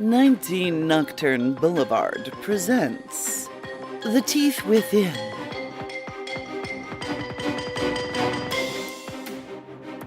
19 Nocturne Boulevard presents The Teeth Within.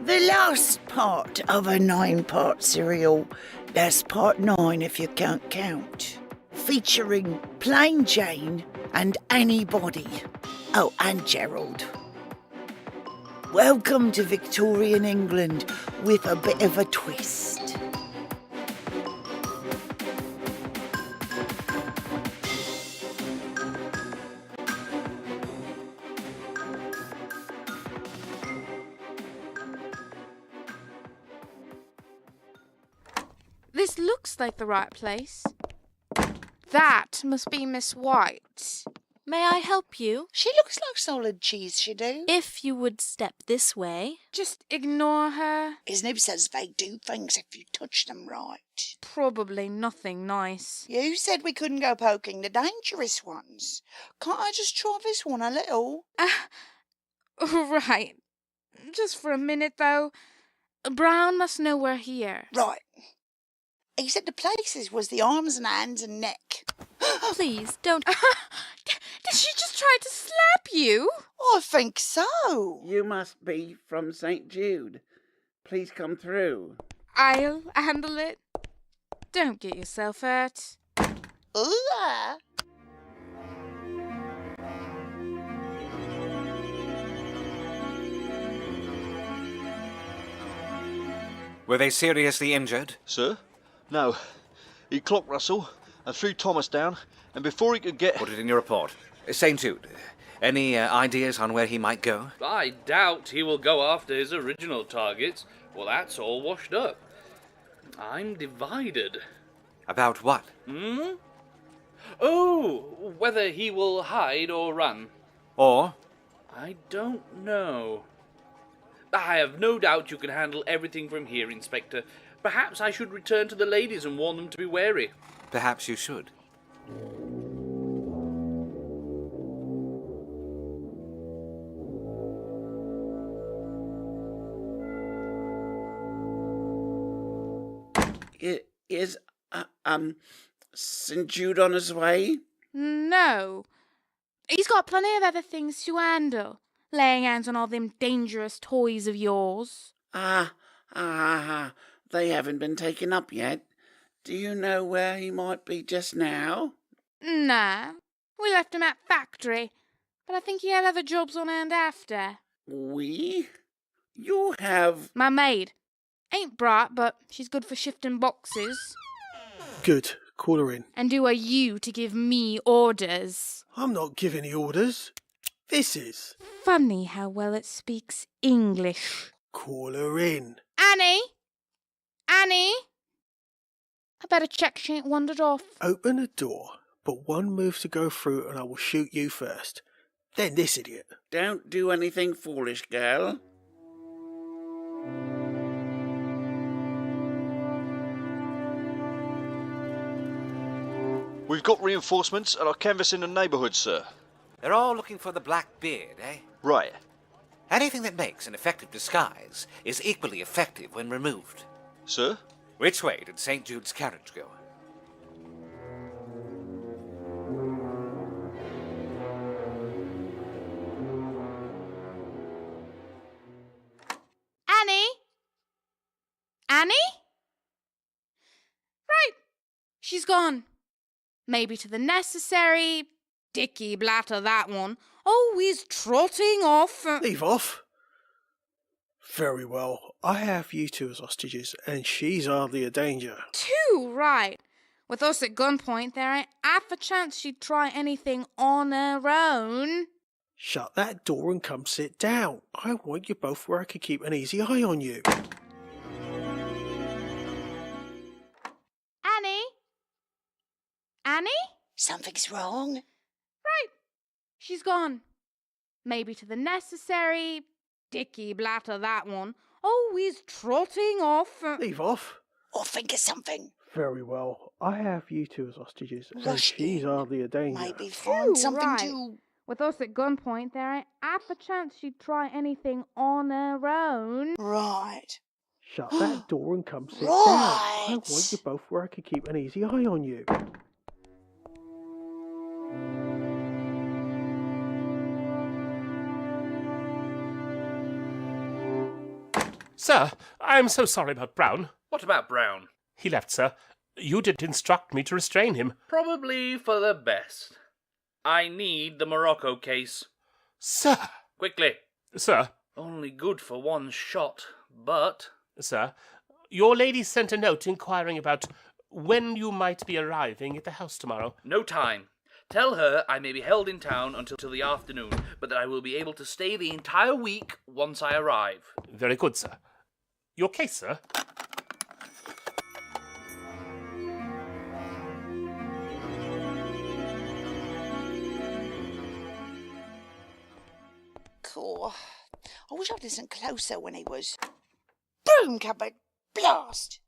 The last part of a 9-part serial. That's part 9 if you can't count. Featuring Plain Jane and Anybody. Oh, and Gerald. Welcome to Victorian England with a bit of a twist. This looks like the right place. That must be Miss White. May I help you? She looks like solid cheese, she do. If you would step this way. Just ignore her. His nib says they do things if you touch them right. Probably nothing nice. You said we couldn't go poking the dangerous ones. Can't I just try this one a little? Right. Just for a minute, though. Brown must know we're here. Right. He said the places was the arms and hands and neck. Please, don't... Did she just try to slap you? I think so. You must be from St.Jude. Please come through. I'll handle it. Don't get yourself hurt. Ooh. Were they seriously injured? Sir? No. He clocked Russell and threw Thomas down, and before he could get... Put it in your report. St.Jude, any ideas on where he might go? I doubt he will go after his original targets. Well, that's all washed up. I'm divided. About what? Oh, whether he will hide or run. Or? I don't know. I have no doubt you can handle everything from here, Inspector. Perhaps I should return to the ladies and warn them to be wary. Perhaps you should. Is St.Jude on his way? No. He's got plenty of other things to handle. Laying hands on all them dangerous toys of yours. They haven't been taken up yet. Do you know where he might be just now? Nah. We left him at factory. But I think he had other jobs on hand after. We? You have... My maid. Ain't bright, but she's good for shifting boxes. Good. Call her in. And who are you to give me orders? I'm not giving any orders. This is. Funny how well it speaks English. Call her in. Annie? Annie? I better check she ain't wandered off. Open the door, but one move to go through and I will shoot you first. Then this idiot. Don't do anything foolish, girl. We've got reinforcements and are canvassing the neighbourhood, sir. They're all looking for the black beard, eh? Right. Anything that makes an effective disguise is equally effective when removed. Sir? Which way did St. Jude's carriage go? Annie? Annie? Right. She's gone. Maybe to the necessary. Dicky blatter, that one. Always trotting off. Leave off. Very well. I have you two as hostages, and she's hardly a danger. Too right. With us at gunpoint, there ain't half a chance she'd try anything on her own. Shut that door and come sit down. I want you both where I can keep an easy eye on you. Annie? Annie? Something's wrong. Right. She's gone. Maybe to the necessary. Dicky blatter, that one. Always trotting off. Leave off. Or think of something. Very well. I have you two as hostages, and Rush she's in. hardly a danger. Maybe find something right. to... With us at gunpoint, there ain't half a chance she'd try anything on her own. Right. Shut that door and come sit down. Right. I want you both where I can keep an easy eye on you. Sir, I am so sorry about Brown. What about Brown? He left, sir. You did instruct me to restrain him. Probably for the best. I need the Morocco case. Sir! Quickly. Sir! Only good for one shot, but... Sir, your lady sent a note inquiring about when you might be arriving at the house tomorrow. No time. Tell her I may be held in town until the afternoon, but that I will be able to stay the entire week once I arrive. Very good, sir. Your case, sir? Cool. I wish I'd listened closer when he was... Broom cupboard! Blast!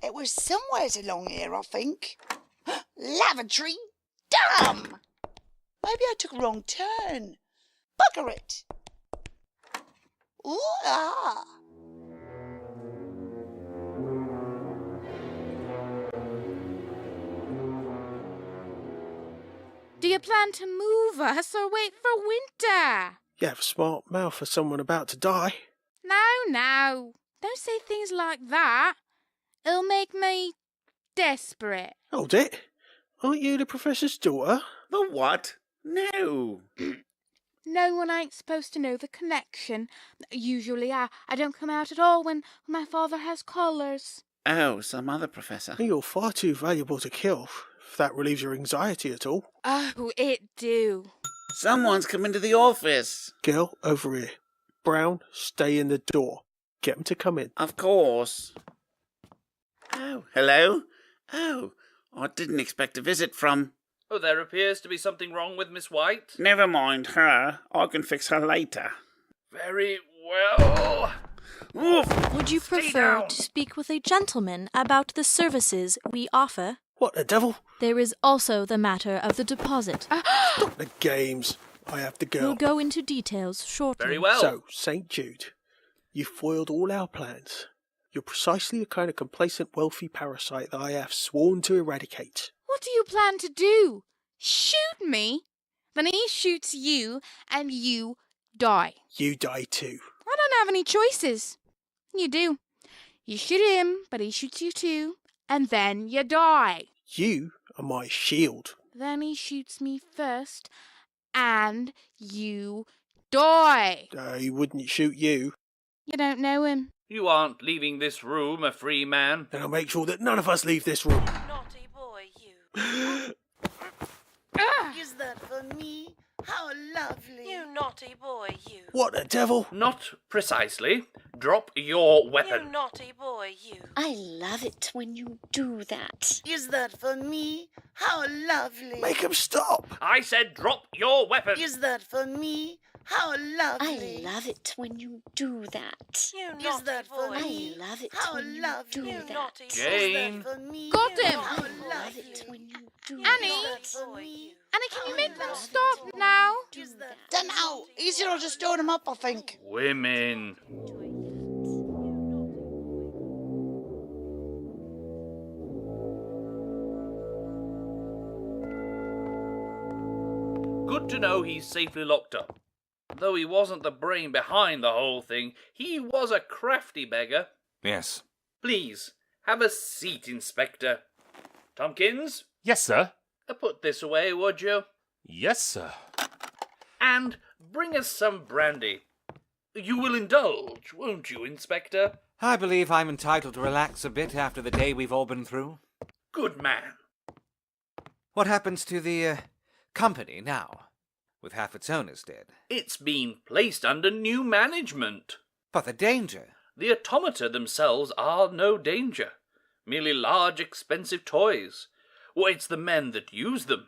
It was somewheres along here, I think. Lavatory! Damn! Maybe I took a wrong turn. Bugger it! Ooh, ah! Do you plan to move us or wait for winter? You have a smart mouth for someone about to die. No. Don't say things like that. It'll make me desperate. Hold it. Aren't you the Professor's daughter? The what? No. No one ain't supposed to know the connection. Usually I don't come out at all when my father has callers. Oh, some other professor. You're far too valuable to kill, if that relieves your anxiety at all. Oh, it do. Someone's come into the office. Girl, over here. Brown, stay in the door. Get them to come in. Of course. Oh, hello? Oh, I didn't expect a visit from... Oh, there appears to be something wrong with Miss White. Never mind her. I can fix her later. Very well. Oof. Would you Stay prefer down. to speak with a gentleman about the services we offer? What the devil? There is also the matter of the deposit. Stop the games. I have the girl. We'll go into details shortly. Very well. So, St.Jude, you foiled all our plans. You're precisely the kind of complacent, wealthy parasite that I have sworn to eradicate. What do you plan to do? Shoot me? Then he shoots you and you die. You die too. I don't have any choices. You do. You shoot him, but he shoots you too, and then you die. You are my shield. Then he shoots me first, and you die. He wouldn't shoot you. You don't know him. You aren't leaving this room a free man. Then I'll make sure that none of us leave this room. Naughty boy, you. Is that for me? How lovely. You naughty boy, you. What the devil? Not precisely. Drop your weapon. naughty boy, you. I love it when you do that. Is that for me? How lovely. Make him stop. I said drop your weapon. Is that for me? How lovely. I love it when you do that. You Is that for I me? love it How when lovely. you do that. Jane. Is that for me? Got him. How I love it lovely. when you do Annie? that. Is that for me? Annie, can you make them stop now? Do that. Dunno. Easier to just store them up, I think. Women. Good to know he's safely locked up. Though he wasn't the brain behind the whole thing, he was a crafty beggar. Yes. Please, have a seat, Inspector. Tompkins, Yes, sir. put this away, would you? Yes, sir. And bring us some brandy. You will indulge, won't you, Inspector? I believe I'm entitled to relax a bit after the day we've all been through. Good man. What happens to the company now, with half its owners dead? It's been placed under new management. But the danger. The automata themselves are no danger. Merely large, expensive toys. Well, it's the men that use them.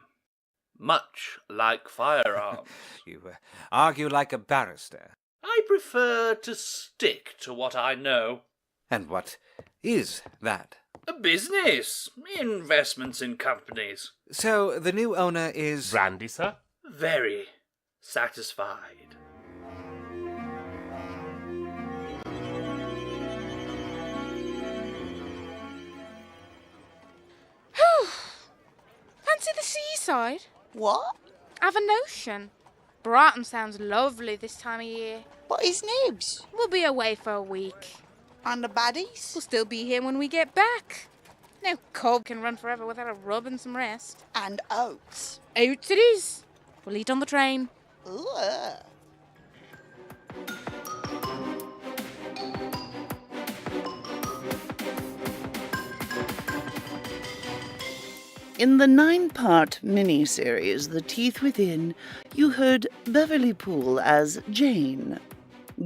Much like firearms. You argue like a barrister. I prefer to stick to what I know. And what is that? A business. Investments in companies. So the new owner is... Brandy, sir? Very satisfied. seaside? What? I've a notion. Brighton sounds lovely this time of year. What is news? We'll be away for a week. And the baddies? We'll still be here when we get back. No cub can run forever without a rub and some rest. And oats. Oats it is. We'll eat on the train. Ooh. In the 9-part mini-series, The Teeth Within, you heard Beverly Poole as Jane,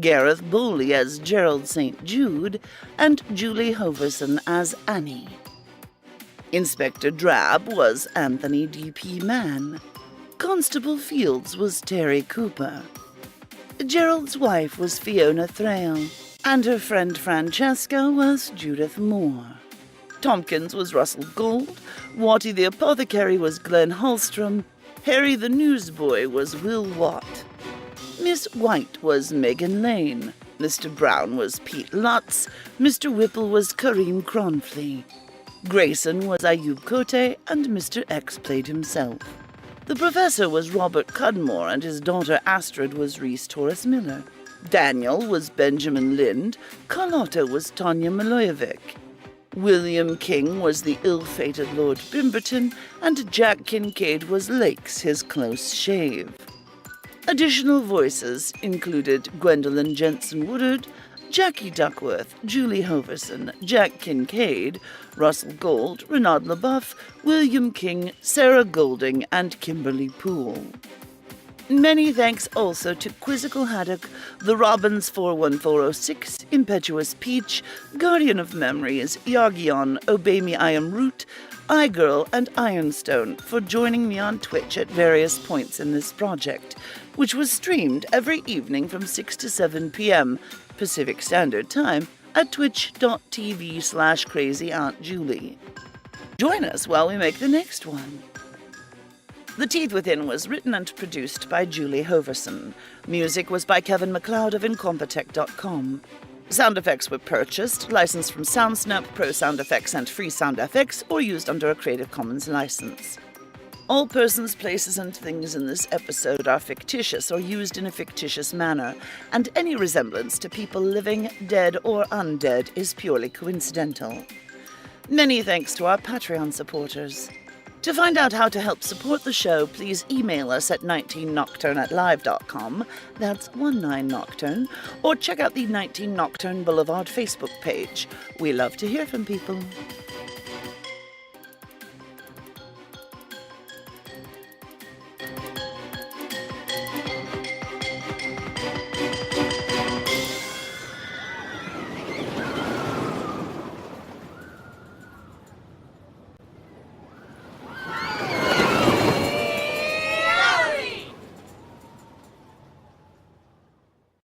Gareth Bowley as Gerald St.Jude, and Julie Hoverson as Annie. Inspector Drab was Anthony D.P. Mann. Constable Fields was Terry Cooper. Gerald's wife was Fiona Thraille, and her friend Francesca was Judith Moore. Tompkins was Russell Gold, Watty the Apothecary was Glenn Hallstrom, Harry the Newsboy was Will Watt. Miss White was Megan Lane, Mr. Brown was Pete Lutz, Mr. Whipple was Kareem Cronfley. Grayson was Ayub Kote, and Mr. X played himself. The professor was Robert Cudmore, and his daughter Astrid was Rhys Torres Miller. Daniel was Benjamin Lind, Carlotta was Tanja Milojevic. William King was the ill-fated Lord Bimberton, and Jack Kincaid was Lakes, his close shave. Additional voices included Gwendolyn Jensen-Woodard, Jacquie Duckworth, Julie Hoverson, Jack Kincaid, Russell Gold, Reynaud LeBoeuf, William King, Sara Golding, and Kimberly Poole. Many thanks also to Quizzical Haddock, The Robins 41406, Impetuous Peach, Guardian of Memories, Yargion, Obey Me I Am Root, iGirl, and Ironstone for joining me on Twitch at various points in this project, which was streamed every evening from 6 to 7 p.m. Pacific Standard Time at twitch.tv/crazyauntjulie. Join us while we make the next one. The Teeth Within was written and produced by Julie Hoverson. Music was by Kevin MacLeod of Incompetech.com. Sound effects were purchased, licensed from SoundSnap, Pro Sound Effects, and Free Sound FX, or used under a Creative Commons license. All persons, places, and things in this episode are fictitious or used in a fictitious manner, and any resemblance to people living, dead, or undead is purely coincidental. Many thanks to our Patreon supporters. To find out how to help support the show, please email us at 19nocturne@live.com, that's 19nocturne, or check out the 19 Nocturne Boulevard Facebook page. We love to hear from people.